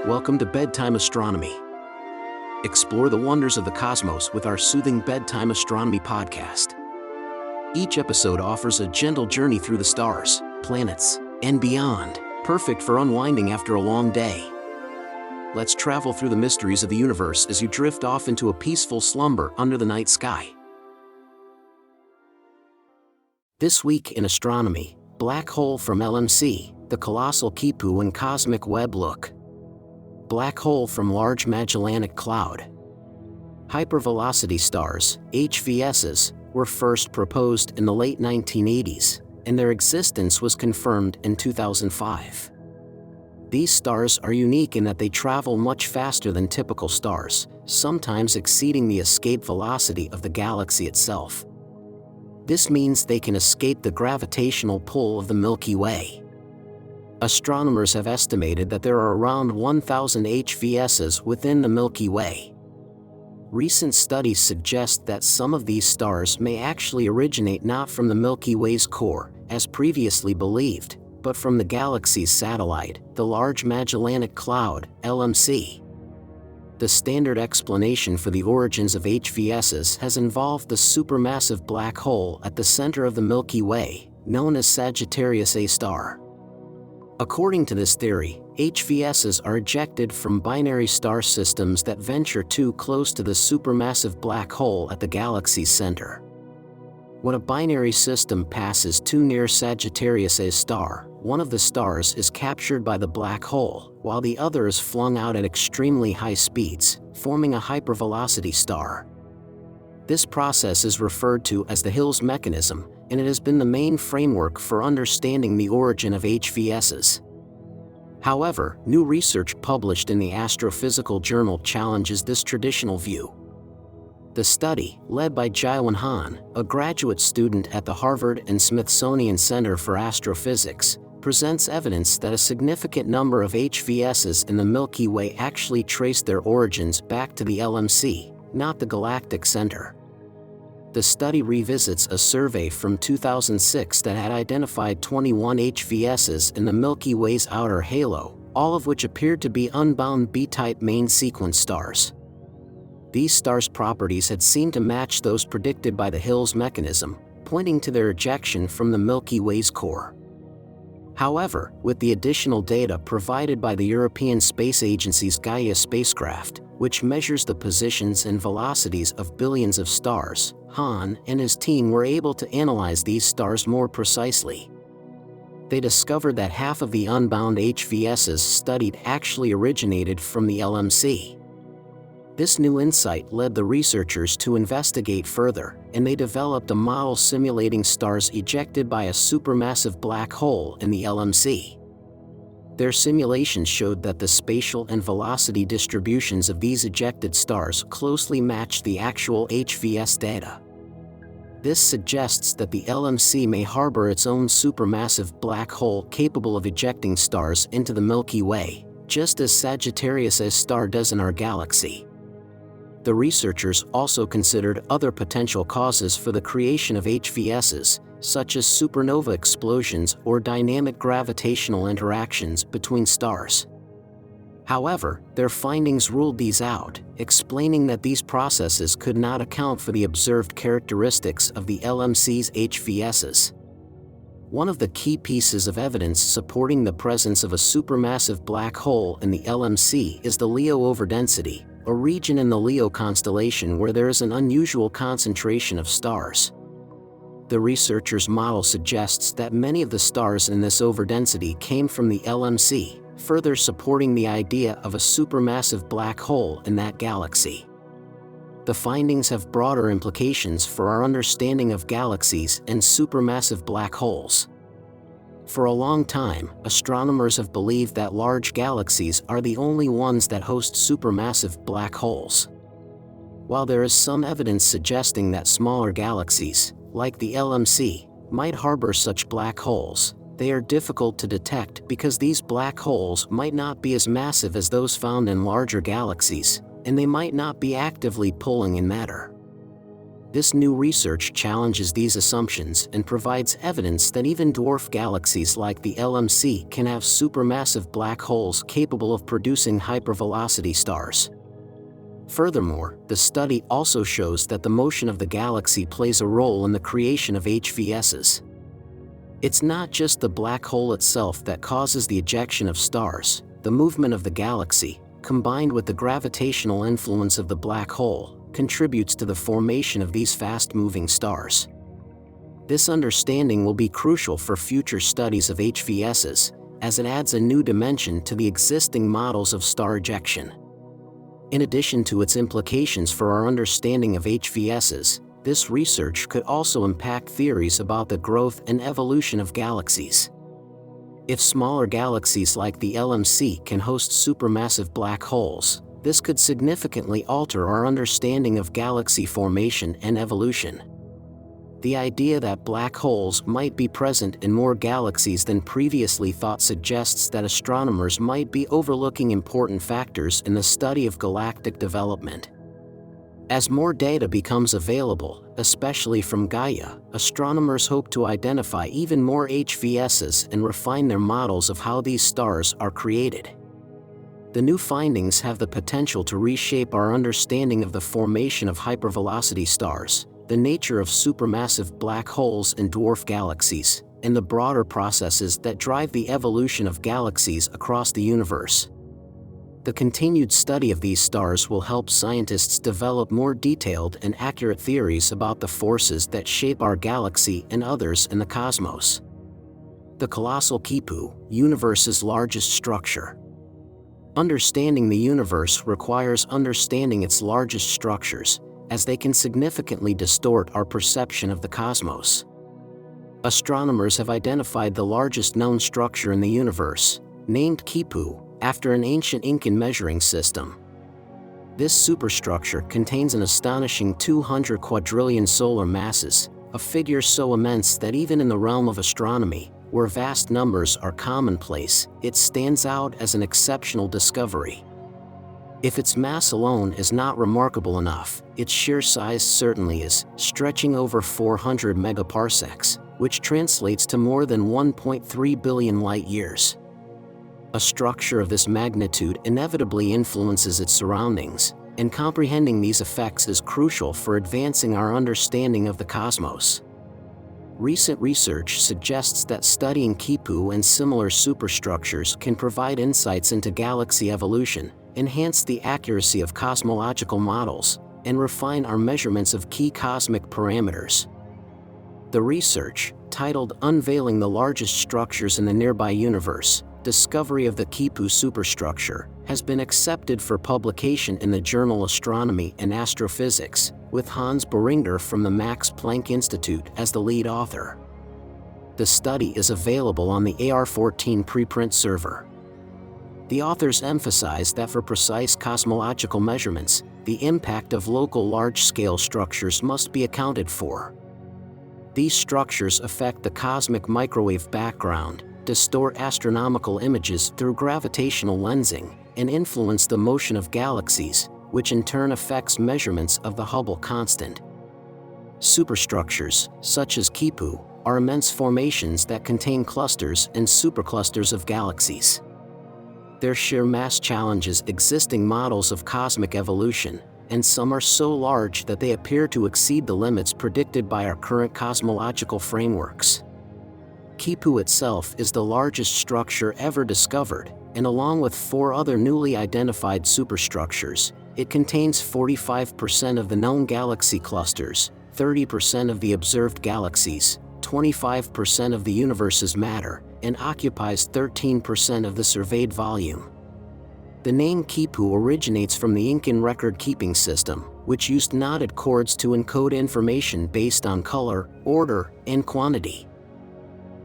Welcome to Bedtime Astronomy. Explore the wonders of the cosmos with our soothing Bedtime Astronomy podcast. Each episode offers a gentle journey through the stars, planets, and beyond, perfect for unwinding after a long day. Let's travel through the mysteries of the universe as you drift off into a peaceful slumber under the night sky. This week in astronomy, black hole from LMC, the Colossal Quipu and cosmic web look. Black hole from large Magellanic cloud. Hypervelocity stars, HVSs, were first proposed in the late 1980s, and their existence was confirmed in 2005. These stars are unique in that they travel much faster than typical stars, sometimes exceeding the escape velocity of the galaxy itself. This means they can escape the gravitational pull of the Milky Way. Astronomers have estimated that there are around 1,000 HVSs within the Milky Way. Recent studies suggest that some of these stars may actually originate not from the Milky Way's core, as previously believed, but from the galaxy's satellite, the Large Magellanic Cloud, LMC. The standard explanation for the origins of HVSs has involved the supermassive black hole at the center of the Milky Way, known as Sagittarius A star. According to this theory, HVSs are ejected from binary star systems that venture too close to the supermassive black hole at the galaxy's center. When a binary system passes too near Sagittarius A star, one of the stars is captured by the black hole, while the other is flung out at extremely high speeds, forming a hypervelocity star. This process is referred to as the Hill's mechanism, and it has been the main framework for understanding the origin of HVSs. However, new research published in the Astrophysical Journal challenges this traditional view. The study, led by Jiewon Han, a graduate student at the Harvard and Smithsonian Center for Astrophysics, presents evidence that a significant number of HVSs in the Milky Way actually trace their origins back to the LMC, not the galactic center. The study revisits a survey from 2006 that had identified 21 HVSs in the Milky Way's outer halo, all of which appeared to be unbound B-type main sequence stars. These stars' properties had seemed to match those predicted by the Hill's mechanism, pointing to their ejection from the Milky Way's core. However, with the additional data provided by the European Space Agency's Gaia spacecraft, which measures the positions and velocities of billions of stars, Han and his team were able to analyze these stars more precisely. They discovered that half of the unbound HVSs studied actually originated from the LMC. This new insight led the researchers to investigate further, and they developed a model simulating stars ejected by a supermassive black hole in the LMC. Their simulations showed that the spatial and velocity distributions of these ejected stars closely matched the actual HVS data. This suggests that the LMC may harbor its own supermassive black hole capable of ejecting stars into the Milky Way, just as Sagittarius A star does in our galaxy. The researchers also considered other potential causes for the creation of HVSs, such as supernova explosions or dynamic gravitational interactions between stars. However, their findings ruled these out, explaining that these processes could not account for the observed characteristics of the LMC's HVSs. One of the key pieces of evidence supporting the presence of a supermassive black hole in the LMC is the Leo overdensity, a region in the Leo constellation where there is an unusual concentration of stars. The researchers' model suggests that many of the stars in this overdensity came from the LMC, further supporting the idea of a supermassive black hole in that galaxy. The findings have broader implications for our understanding of galaxies and supermassive black holes. For a long time, astronomers have believed that large galaxies are the only ones that host supermassive black holes. While there is some evidence suggesting that smaller galaxies, like the LMC, might harbor such black holes, they are difficult to detect because these black holes might not be as massive as those found in larger galaxies, and they might not be actively pulling in matter. This new research challenges these assumptions and provides evidence that even dwarf galaxies like the LMC can have supermassive black holes capable of producing hypervelocity stars. Furthermore, the study also shows that the motion of the galaxy plays a role in the creation of HVSs. It's not just the black hole itself that causes the ejection of stars. The movement of the galaxy, combined with the gravitational influence of the black hole, contributes to the formation of these fast-moving stars. This understanding will be crucial for future studies of HVSs, as it adds a new dimension to the existing models of star ejection. In addition to its implications for our understanding of HVSs, this research could also impact theories about the growth and evolution of galaxies. If smaller galaxies like the LMC can host supermassive black holes, this could significantly alter our understanding of galaxy formation and evolution. The idea that black holes might be present in more galaxies than previously thought suggests that astronomers might be overlooking important factors in the study of galactic development. As more data becomes available, especially from Gaia, astronomers hope to identify even more HVSs and refine their models of how these stars are created. The new findings have the potential to reshape our understanding of the formation of hypervelocity stars, the nature of supermassive black holes and dwarf galaxies, and the broader processes that drive the evolution of galaxies across the universe. The continued study of these stars will help scientists develop more detailed and accurate theories about the forces that shape our galaxy and others in the cosmos. The Colossal Quipu, universe's largest structure. Understanding the universe requires understanding its largest structures, as they can significantly distort our perception of the cosmos. Astronomers have identified the largest known structure in the universe, named Quipu, after an ancient Incan measuring system. This superstructure contains an astonishing 200 quadrillion solar masses, a figure so immense that even in the realm of astronomy, where vast numbers are commonplace, it stands out as an exceptional discovery. If its mass alone is not remarkable enough, its sheer size certainly is, stretching over 400 megaparsecs, which translates to more than 1.3 billion light-years. A structure of this magnitude inevitably influences its surroundings, and comprehending these effects is crucial for advancing our understanding of the cosmos. Recent research suggests that studying Quipu and similar superstructures can provide insights into galaxy evolution, enhance the accuracy of cosmological models, and refine our measurements of key cosmic parameters. The research, titled Unveiling the Largest Structures in the Nearby Universe, Discovery of the Quipu Superstructure, has been accepted for publication in the journal Astronomy and Astrophysics, with Hans Beringer from the Max Planck Institute as the lead author. The study is available on the AR-14 preprint server. The authors emphasize that for precise cosmological measurements, the impact of local large-scale structures must be accounted for. These structures affect the cosmic microwave background, distort astronomical images through gravitational lensing, and influence the motion of galaxies, which in turn affects measurements of the Hubble constant. Superstructures, such as Quipu, are immense formations that contain clusters and superclusters of galaxies. Their sheer mass challenges existing models of cosmic evolution, and some are so large that they appear to exceed the limits predicted by our current cosmological frameworks. Quipu itself is the largest structure ever discovered, and along with 4 other newly identified superstructures, it contains 45% of the known galaxy clusters, 30% of the observed galaxies, 25% of the universe's matter, and occupies 13% of the surveyed volume. The name Quipu originates from the Incan record-keeping system, which used knotted cords to encode information based on color, order, and quantity.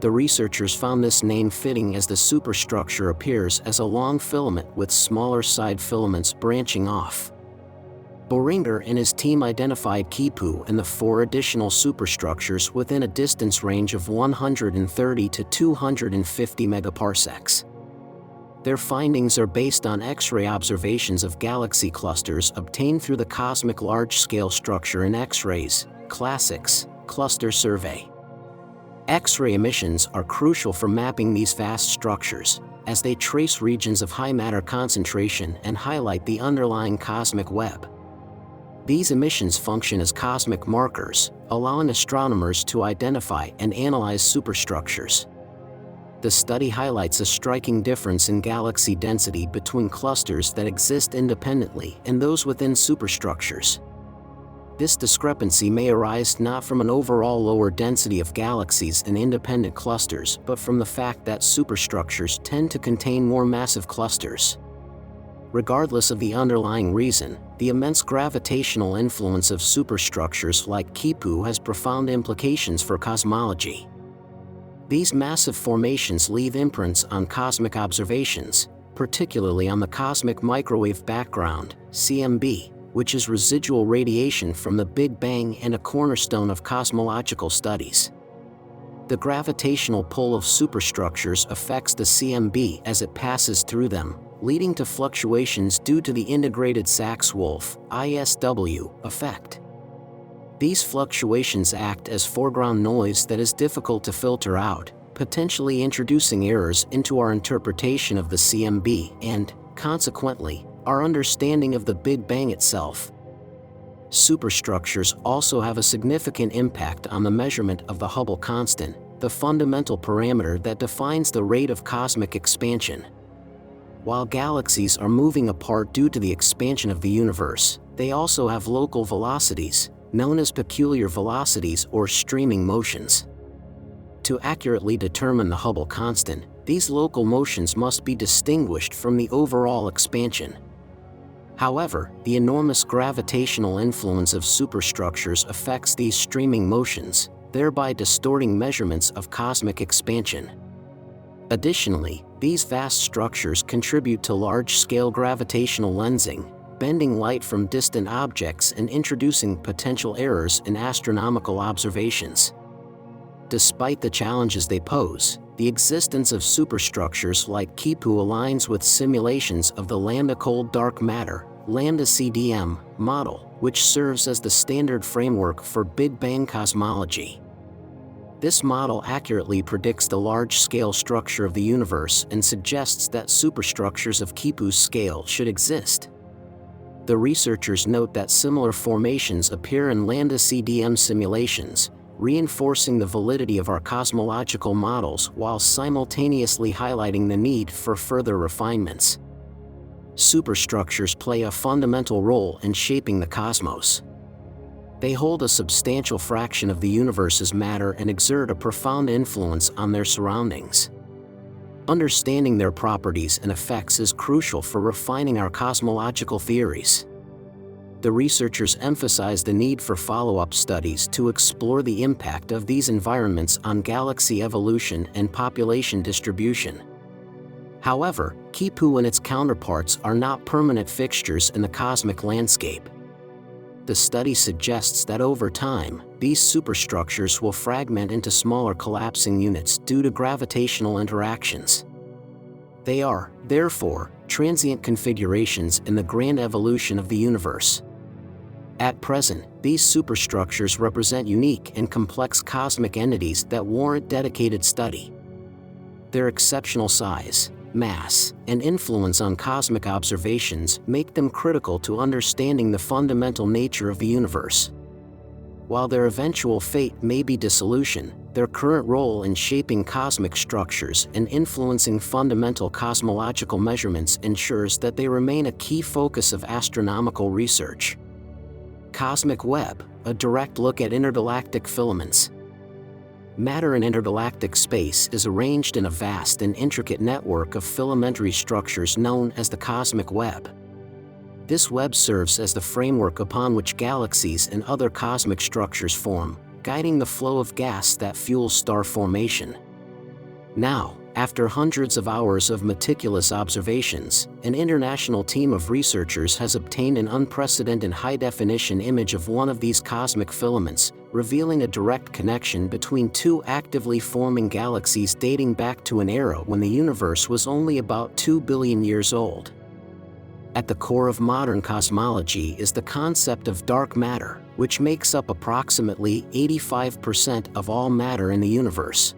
The researchers found this name fitting as the superstructure appears as a long filament with smaller side filaments branching off. Beringer and his team identified Quipu and the 4 additional superstructures within a distance range of 130 to 250 megaparsecs. Their findings are based on X-ray observations of galaxy clusters obtained through the Cosmic Large-Scale Structure in X-rays, Classics, Cluster Survey. X-ray emissions are crucial for mapping these vast structures, as they trace regions of high matter concentration and highlight the underlying cosmic web. These emissions function as cosmic markers, allowing astronomers to identify and analyze superstructures. The study highlights a striking difference in galaxy density between clusters that exist independently and those within superstructures. This discrepancy may arise not from an overall lower density of galaxies in independent clusters, but from the fact that superstructures tend to contain more massive clusters. Regardless of the underlying reason, the immense gravitational influence of superstructures like Quipu has profound implications for cosmology. These massive formations leave imprints on cosmic observations, particularly on the cosmic microwave background, CMB, which is residual radiation from the Big Bang and a cornerstone of cosmological studies. The gravitational pull of superstructures affects the CMB as it passes through them, leading to fluctuations due to the integrated Sachs-Wolf (ISW) effect. These fluctuations act as foreground noise that is difficult to filter out, potentially introducing errors into our interpretation of the CMB and, consequently, our understanding of the Big Bang itself. Superstructures also have a significant impact on the measurement of the Hubble constant, the fundamental parameter that defines the rate of cosmic expansion. While galaxies are moving apart due to the expansion of the universe, they also have local velocities, known as peculiar velocities or streaming motions. To accurately determine the Hubble constant, these local motions must be distinguished from the overall expansion. However, the enormous gravitational influence of superstructures affects these streaming motions, thereby distorting measurements of cosmic expansion. Additionally, these vast structures contribute to large-scale gravitational lensing, bending light from distant objects and introducing potential errors in astronomical observations. Despite the challenges they pose, the existence of superstructures like Quipu aligns with simulations of the lambda cold dark matter lambda CDM model, which serves as the standard framework for Big Bang cosmology. This model accurately predicts the large-scale structure of the universe and suggests that superstructures of Quipu's scale should exist. The researchers note that similar formations appear in lambda CDM simulations, reinforcing the validity of our cosmological models while simultaneously highlighting the need for further refinements. Superstructures play a fundamental role in shaping the cosmos. They hold a substantial fraction of the universe's matter and exert a profound influence on their surroundings. Understanding their properties and effects is crucial for refining our cosmological theories. The researchers emphasize the need for follow-up studies to explore the impact of these environments on galaxy evolution and population distribution. However, Quipu and its counterparts are not permanent fixtures in the cosmic landscape. The study suggests that over time, these superstructures will fragment into smaller collapsing units due to gravitational interactions. They are, therefore, transient configurations in the grand evolution of the universe. At present, these superstructures represent unique and complex cosmic entities that warrant dedicated study. Their exceptional size, mass, and influence on cosmic observations make them critical to understanding the fundamental nature of the universe. While their eventual fate may be dissolution, their current role in shaping cosmic structures and influencing fundamental cosmological measurements ensures that they remain a key focus of astronomical research. Cosmic Web, a direct look at intergalactic filaments. Matter in intergalactic space is arranged in a vast and intricate network of filamentary structures known as the cosmic web. This web serves as the framework upon which galaxies and other cosmic structures form, guiding the flow of gas that fuels star formation. Now, after hundreds of hours of meticulous observations, an international team of researchers has obtained an unprecedented high-definition image of one of these cosmic filaments, revealing a direct connection between two actively forming galaxies dating back to an era when the universe was only about 2 billion years old. At the core of modern cosmology is the concept of dark matter, which makes up approximately 85% of all matter in the universe.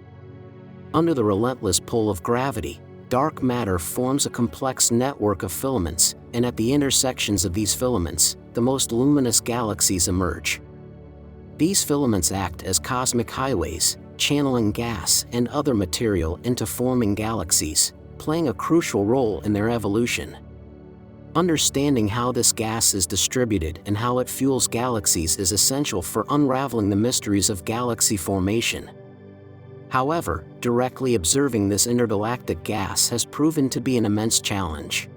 Under the relentless pull of gravity, dark matter forms a complex network of filaments, and at the intersections of these filaments, the most luminous galaxies emerge. These filaments act as cosmic highways, channeling gas and other material into forming galaxies, playing a crucial role in their evolution. Understanding how this gas is distributed and how it fuels galaxies is essential for unraveling the mysteries of galaxy formation. However, directly observing this intergalactic gas has proven to be an immense challenge.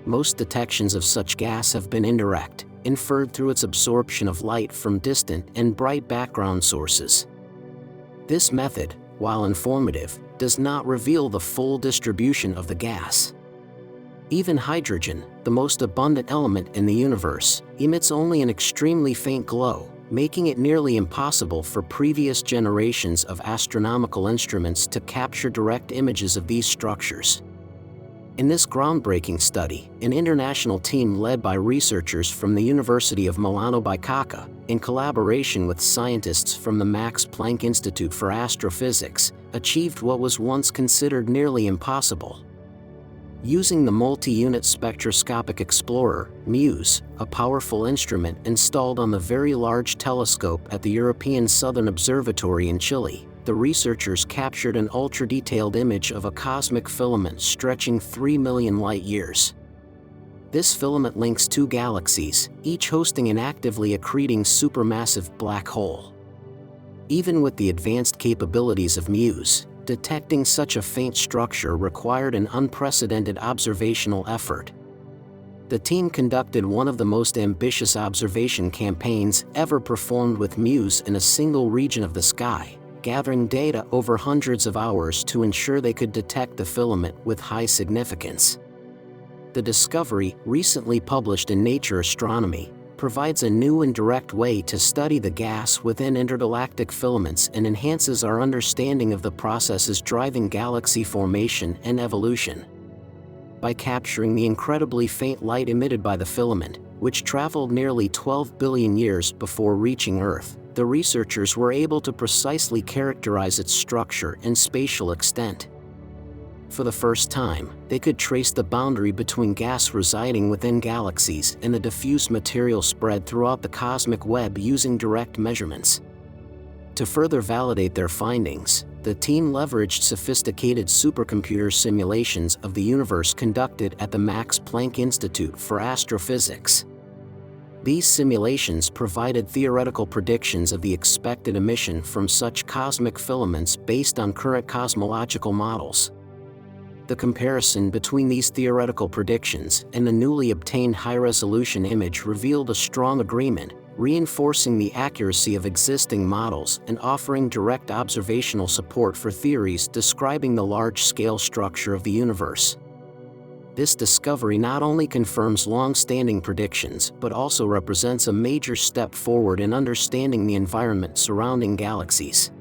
Most detections of such gas have been indirect, inferred through its absorption of light from distant and bright background sources. This method, while informative, does not reveal the full distribution of the gas. Even hydrogen, the most abundant element in the universe, emits only an extremely faint glow, making it nearly impossible for previous generations of astronomical instruments to capture direct images of these structures. In this groundbreaking study, an international team led by researchers from the University of Milano Bicocca, in collaboration with scientists from the Max Planck Institute for Astrophysics, achieved what was once considered nearly impossible. Using the Multi-Unit Spectroscopic Explorer, MUSE, a powerful instrument installed on the Very Large Telescope at the European Southern Observatory in Chile, the researchers captured an ultra-detailed image of a cosmic filament stretching 3 million light-years. This filament links two galaxies, each hosting an actively accreting supermassive black hole. Even with the advanced capabilities of MUSE, detecting such a faint structure required an unprecedented observational effort. The team conducted one of the most ambitious observation campaigns ever performed with MUSE in a single region of the sky, gathering data over hundreds of hours to ensure they could detect the filament with high significance. The discovery, recently published in Nature Astronomy, provides a new and direct way to study the gas within intergalactic filaments and enhances our understanding of the processes driving galaxy formation and evolution. By capturing the incredibly faint light emitted by the filament, which traveled nearly 12 billion years before reaching Earth, the researchers were able to precisely characterize its structure and spatial extent. For the first time, they could trace the boundary between gas residing within galaxies and the diffuse material spread throughout the cosmic web using direct measurements. To further validate their findings, the team leveraged sophisticated supercomputer simulations of the universe conducted at the Max Planck Institute for Astrophysics. These simulations provided theoretical predictions of the expected emission from such cosmic filaments based on current cosmological models. The comparison between these theoretical predictions and the newly obtained high-resolution image revealed a strong agreement, reinforcing the accuracy of existing models and offering direct observational support for theories describing the large-scale structure of the universe. This discovery not only confirms long-standing predictions but also represents a major step forward in understanding the environment surrounding galaxies.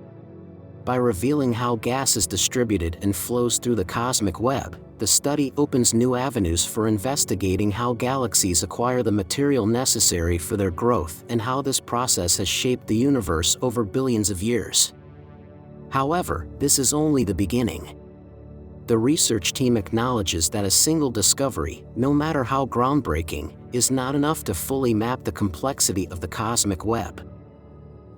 By revealing how gas is distributed and flows through the cosmic web, the study opens new avenues for investigating how galaxies acquire the material necessary for their growth and how this process has shaped the universe over billions of years. However, this is only the beginning. The research team acknowledges that a single discovery, no matter how groundbreaking, is not enough to fully map the complexity of the cosmic web.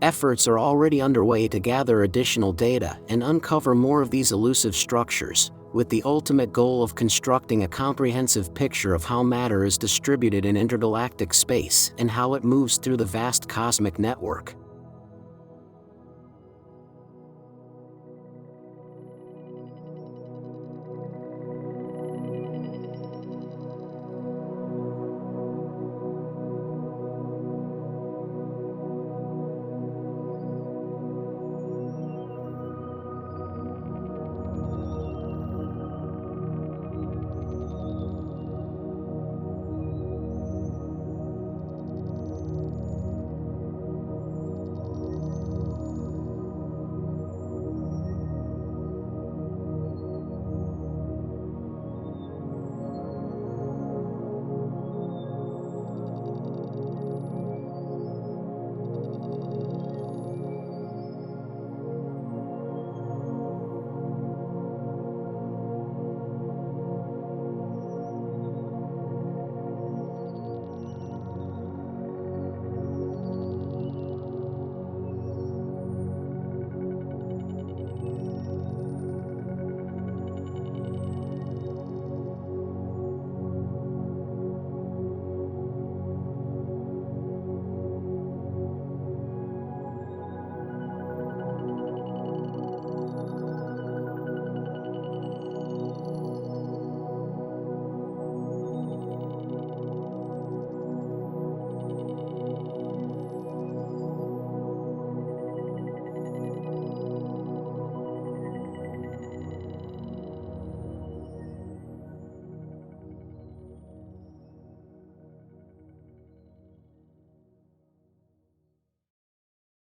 Efforts are already underway to gather additional data and uncover more of these elusive structures, with the ultimate goal of constructing a comprehensive picture of how matter is distributed in intergalactic space and how it moves through the vast cosmic network.